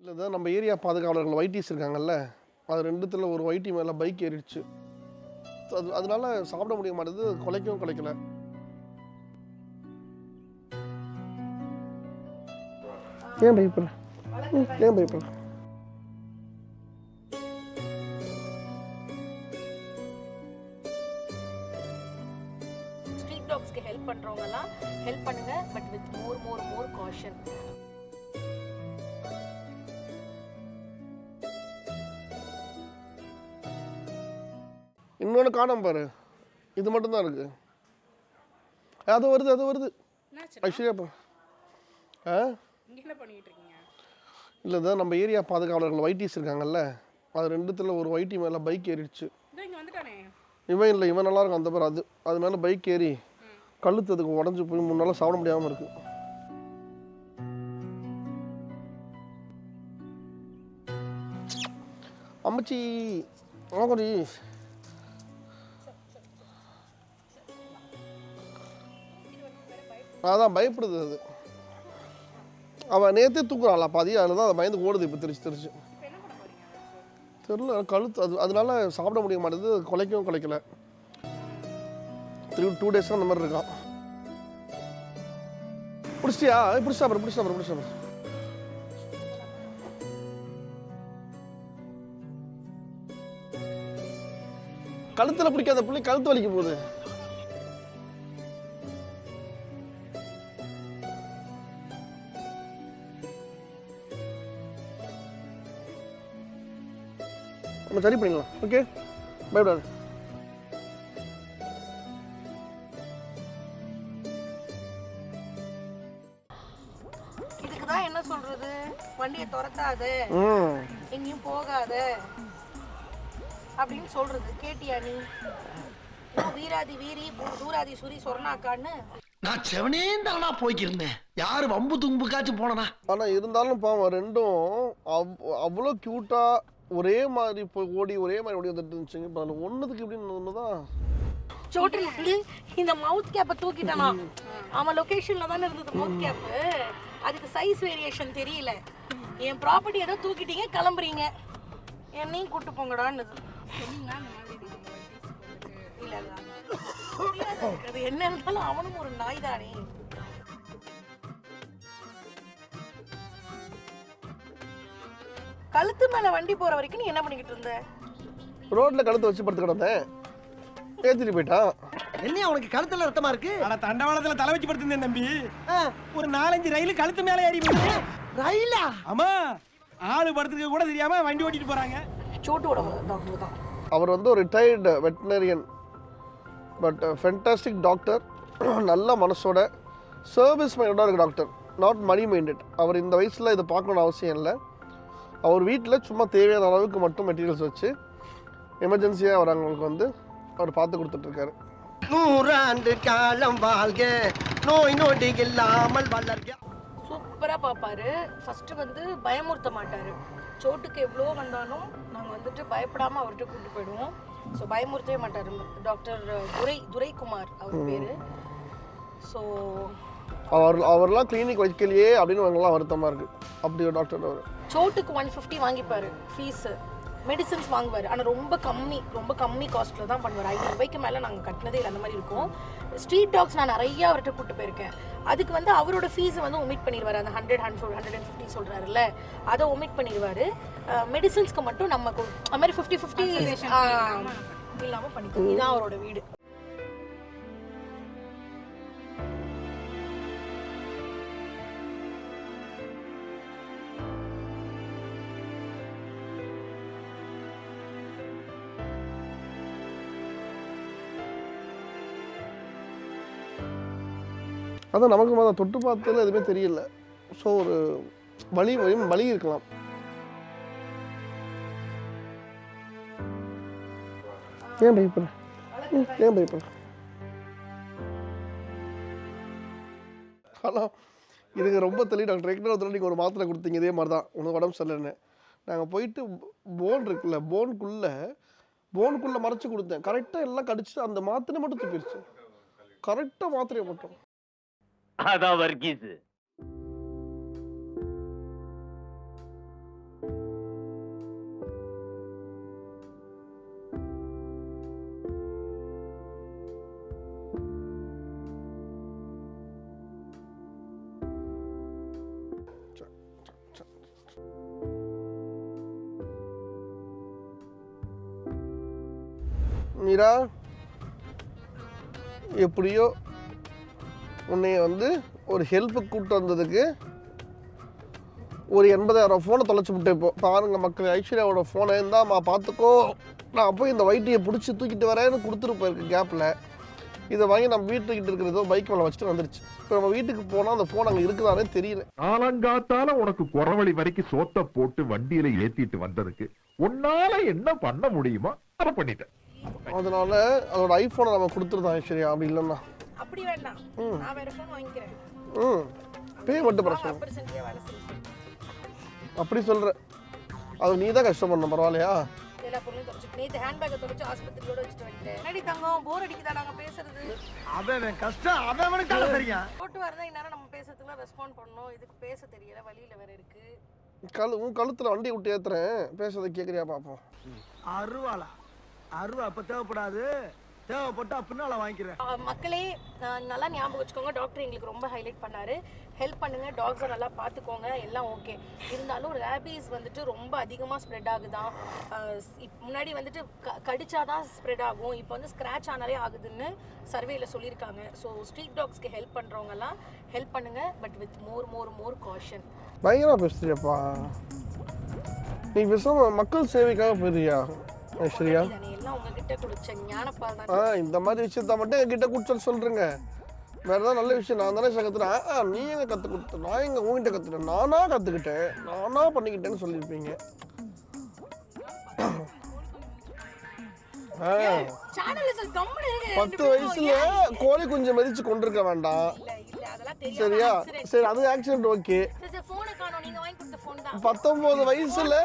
இல்லை தான் நம்ம ஏரியா பாதுகாவலர்கள் ஒயிட்டிஸ் இருக்காங்கல்ல, அது ரெண்டுத்தில் ஒரு ஒயிட்டி மேலே பைக் ஏறிடுச்சு. அதனால சாப்பிட முடிய மாட்டேது, குலைக்கவும் குலைக்கல. ஏன் பயப்படுற? ஏன் பயப்படுற? ஸ்ட்ரீட் டாக்ஸ்க்கு ஹெல்ப் பண்றவங்கலாம் ஹெல்ப் பண்ணுங்க, பட் வித் மோர் காஷன். இன்னொன்று காணோம் பாரு, இது மட்டும்தான் இருக்கு. அது வருது ஐஸ்வர்யா. என்ன பண்ணிட்டு இருக்கீங்க? இல்லை தான் நம்ம ஏரியா பாதுகாவலர்கள் ஒயிட்டிஸ் இருக்காங்கல்ல, அது ரெண்டுத்தில் ஒரு ஒயிட்டி மேலே பைக் ஏறிடுச்சு. இவன் இல்லை, இவன் நல்லா இருக்கும். அந்த பேர் அது மேலே பைக் ஏறி கழுத்து அதுக்கு உடஞ்சி போய் முன்னால சாப்பிட முடியாமல் இருக்கு. அம்மச்சி ஆமாடி, அதான் பயப்படுது அது. அவன் நேற்றே தூக்குறாள் பாதி, அதில் தான் அதை பயந்து ஓடுது. இப்போ தெரிச்சு தெரில, கழுத்து அதனால சாப்பிட முடிய மாட்டேது, குலைக்கவும் குலைக்கல. 2 days அந்த மாதிரி இருக்கான். பிடிச்சிட்டியா? பிடிச்சா கழுத்துல பிடிக்காத பிள்ளை கழுத்து வலிக்க போகுது. நம்ம சரி பண்ணிடலாம். ஓகே, பயப்படாது. இதுக்குதான் என்ன சொல்றது, வண்டியை துரத்தாத, எங்கேயும் போகாத அப்படின்னு சொல்றது. கேட்டியா நீ? வீராதி வீரி சூராதி சூரி சொர்ணாக்கான்னு நான் செவனேந்தானா போய்க்கிருந்தேன். யாரு வம்பு தும்புக்காச்சும் போனா. ஆனா இருந்தாலும் பாவம், ரெண்டும் அவ்வளோ கியூட்டா ஒரே மாதிரி போய் ஓடி வந்துட்டு இருந்துச்சுங்க. இப்போ அதில் ஒன்றுத்துக்கு இப்படின்னு ஒன்றுதான். சோட்டில் வந்து இந்த மவுத் கேப்பை தூக்கிட்டானா? அவன் லொகேஷன்ல தானே இருந்தது மவுத் கேப்பு. அதுக்கு சைஸ் வேரியேஷன் தெரியல. என் ப்ராப்பர்ட்டி ஏதோ தூக்கிட்டீங்க, கிளம்புறீங்க, என்னையும் கூட்டு போங்கடான்னு. இல்ல அது என்ன இருந்தாலும் அவனும் ஒரு நாய் தானே. கழுத்து மேல வண்டி போற வரைக்கும் நீ என்ன பண்ணிக்கிட்டு இருந்த? ரோட்ல கழுத்து வச்சு படுத்து கிடந்தேன், ஏத்திட்டு போயிட்டான். என்ன உனக்கு கழுத்துல ரத்தமா இருக்கு? ஆனா தண்டவாளத்துல தலை வச்சு படுத்திருந்தேன் தம்பி. ஒரு 4-5 ரயில் கழுத்து மேல ஏறி போயிருக்கு. ரயிலா? ஆமா, ஆளு படுத்துக்க கூட தெரியாம வண்டி ஓட்டிட்டு போறாங்க. சோட்டோட டாக்டர் தான் அவர். வந்து ஒரு retired veterinarian, but fantastic doctor. நல்ல மனசோட சர்வீஸ் மைண்டடாக இருக்க டாக்டர், நாட் மணி மைண்டட். அவர் இந்த வயசில் இதை பார்க்கணுன்னு அவசியம் இல்லை. அவர் வீட்டில் சும்மா தேவையான அளவுக்கு மட்டும் மெட்டீரியல்ஸ் வச்சு எமர்ஜென்சியாக வரவங்களுக்கு வந்து அவர் பார்த்து கொடுத்துட்ருக்காரு. 100 ஆண்டு காலம் வாழ்க, நோய் நொடி இல்லாமல் வளர்க. சூப்பராக பார்ப்பாரு. ஃபஸ்ட்டு வந்து பயமுறுத்த மாட்டார். சோட்டுக்கு எவ்வளோ வந்தாலும் நாங்கள் வந்துட்டு பயப்படாமல் அவர்கிட்ட கூப்பிட்டு போயிடுவோம். ஸோ பயமுறுத்தவே மாட்டார். டாக்டர் துரைக்குமார் அவர் பேர். ஸோ அவர்லாம் கிளினிக் வைக்கலையே அப்படின்னு அவங்களாம் வருத்தமாக இருக்குது. அப்படி ஒரு டாக்டர் அவர். சோட்டுக்கு 150 வாங்கிப்பார் ஃபீஸு. மெடிசன்ஸ் வாங்குவார், ஆனால் ரொம்ப கம்மி காஸ்ட்டில் தான் பண்ணுவார். 500 ரூபாய்க்கு மேலே நாங்கள் கட்டினதே இல்லை, அந்த மாதிரி இருக்கும். ஸ்ட்ரீட் டாக்ஸ் நான் நிறையா அவர்கிட்ட கூப்பிட்டு போயிருக்கேன். அதுக்கு வந்து அவரோட ஃபீஸை வந்து ஒமிட் பண்ணிடுவார். அந்த 150 சொல்கிறாருல்ல, அதை ஒமிட் பண்ணிடுவார். மெடிசன்ஸ்க்கு மட்டும் நம்ம அது மாதிரி 50-50 இல்லாமல் பண்ணிக்கோ. இதுதான் அவரோட வீடு. அதான் நமக்கு அதை தொட்டு பார்த்ததில் எதுவுமே தெரியல. ஸோ ஒரு வலி இருக்கலாம். ஏன் பயப்படுற? ஆனால் இதுங்க ரொம்ப தெளிவு. டாக்டர் ஏற்கனவே நீங்கள் ஒரு மாத்திரை கொடுத்தீங்க இதே மாதிரி தான், உனக்கு உடம்பு சரியில்லைன்னு. நாங்கள் போயிட்டு போன் இருக்குல்ல, போனுக்குள்ளே மறைச்சி கொடுத்தேன். கரெக்டாக எல்லாம் கடிச்சிட்டு அந்த மாத்திரை மட்டும் துப்பிடுச்சு. கரெக்டாக மாத்திரையை மட்டும். அதான் வர்கீஸ். மீரா, எப்படியோ உன்னைய வந்து ஒரு ஹெல்ப்புக்கு கூப்பிட்டு வந்ததுக்கு ஒரு 80,000 ஃபோனை தொலைச்சி விட்டேன். இப்போ பாருங்க மக்கள், ஐஸ்வர்யாவோட ஃபோனை இருந்தாம்மா பார்த்துக்கோ, நான் போய் இந்த வைட்டியை பிடிச்சி தூக்கிட்டு வரேன்னு கொடுத்துட்டு போயிருக்கு கேப்பில். இதை வாங்கி நம்ம வீட்டுக்கிட்ட இருக்கிறதோ பைக் மேலே வச்சுட்டு வந்துருச்சு. இப்போ நம்ம வீட்டுக்கு போனால் அந்த ஃபோன் அங்கே இருக்குதானே தெரியல. காலங்காத்தால உனக்கு குறவழி வரைக்கும் சோத்த போட்டு வண்டியில ஏத்திட்டு வந்ததுக்கு உன்னால என்ன பண்ண முடியுமோ அதை பண்ணிட்டேன். அதனால அதோட ஐஃபோனை நம்ம கொடுத்துருந்தோம் ஐஸ்வர்யா. அப்படி இல்லைன்னா அப்படி வேண்டாம், நான் வேற ஃபோன் வாங்கிக்கிறேன். பே மட்டும் பிரச்சனை. அப்பர்சன்ட்லயே வேலை செய்யுது. அப்படி சொல்கிற, அது நீ தான் கஷ்டம் பண்ண. பரவாயில்லையா? எல்லா பொருளையும் தொலைச்சிட்டு நேற்று ஹேண்ட்பேக்கை தொலைச்சு ஆஸ்பத்திரியோட வச்சுட்டு வந்துட்டேன். என்னடி தங்கம், போர் அடிக்குதா நாங்கள் பேசுறது? அவன் கஷ்டம் அவனுக்காக தெரியும். போட்டு வரதான் இந்நேரம் நம்ம பேசுறதுக்குலாம் ரெஸ்பாண்ட் பண்ணணும். இதுக்கு பேச தெரியல, வழியில் வேற இருக்கு. உன் கழுத்தில் வண்டி விட்டு ஏற்றுறேன், பேசுறதை கேட்குறியா பார்ப்போம். அருவாளா? அருவா இப்ப தேவைப்படாது, தேவைப்பட்டா பின்னால வாங்கிக்கிறேன். மக்களே நல்லா ஞாபகம் வச்சுக்கோங்க, டாக்டர் எங்களுக்கு ரொம்ப ஹைலைட் பண்ணாரு. ஹெல்ப் பண்ணுங்க, டாக்ஸை நல்லா பார்த்துக்கோங்க, எல்லாம் ஓகே. இருந்தாலும் ரேபீஸ் வந்துட்டு ரொம்ப அதிகமாக ஸ்ப்ரெட் ஆகுதான். முன்னாடி வந்துட்டு கடிச்சாதான் ஸ்ப்ரெட் ஆகும், இப்போ வந்து ஸ்க்ராட்ச் ஆனாலே ஆகுதுன்னு சர்வேல சொல்லியிருக்காங்க. ஸோ ஸ்ட்ரீட் டாக்ஸ்க்கு ஹெல்ப் பண்ணுறவங்கலாம் ஹெல்ப் பண்ணுங்க, பட் வித் மோர் காஷன். பயங்கரமாக பேசுறியாப்பா நீ. பேசாம மக்கள் சேவைக்காக போயிருக்கியா ஐஸ்வர்யா? எல்லாம் உங்ககிட்ட குடிச்ச ஞானப்பால் தான். இந்த மாதிரி விஷயத்த மட்டும் என்கிட்ட குடிச்சல் சொல்றேங்க. வேற ஏதாவது நல்ல விஷயம் நான் தானே கற்றுனேன். நீ எங்க கற்றுக் கொடுத்த? நான் எங்க உங்ககிட்ட கற்றுட்டேன்? நானா கற்றுக்கிட்டேன், நானா பண்ணிக்கிட்டேன்னு சொல்லியிருப்பீங்க. 10 வயசுல கோழி குஞ்சு மதிச்சு கொண்டிருக்க வேண்டாம், சரியா? சரி, அது ஆக்சிடென்ட் ஓகே. 19 வயசுல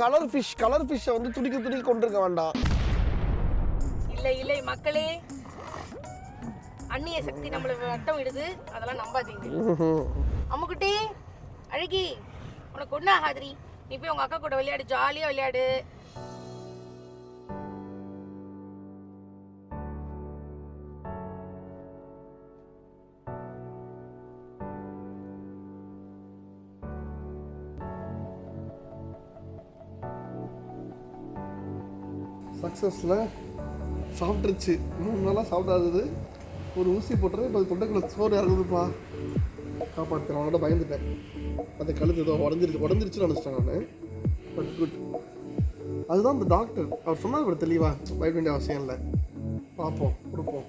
கலர் ஃபிஷ்ஷை வந்து துடிக்க கொண்டிருக்க வேண்டாம். இல்லை மக்களே, அந்நிய சக்தி நம்மள வட்டம் விடுது, அதெல்லாம் நம்பாதீங்க. அம்முக்குட்டி அழகி, உனக்கு ஒன்றும் ஆகாதிரி, நீ போய் உங்க அக்கா கூட விளையாடு, ஜாலியா விளையாடு. சக்ஸஸில் சாப்பிட்ருச்சு. 3 நாளாக சாப்பிடாதது. ஒரு ஊசி போட்டுறது, இப்போ தொண்டைக்குள்ள சோறு இறங்குதுப்பா. காப்பாற்றுறேன், அவனோட பயந்துட்டேன். அந்த கழுத்து ஏதோ உடஞ்சிருச்சுன்னு நினச்சிட்டேன் நான். But good. அதுதான் அந்த டாக்டர் அவர் சொன்னார், தெளிவாக பயப்பட வேண்டிய அவசியம் இல்லை. பார்ப்போம், கொடுப்போம்.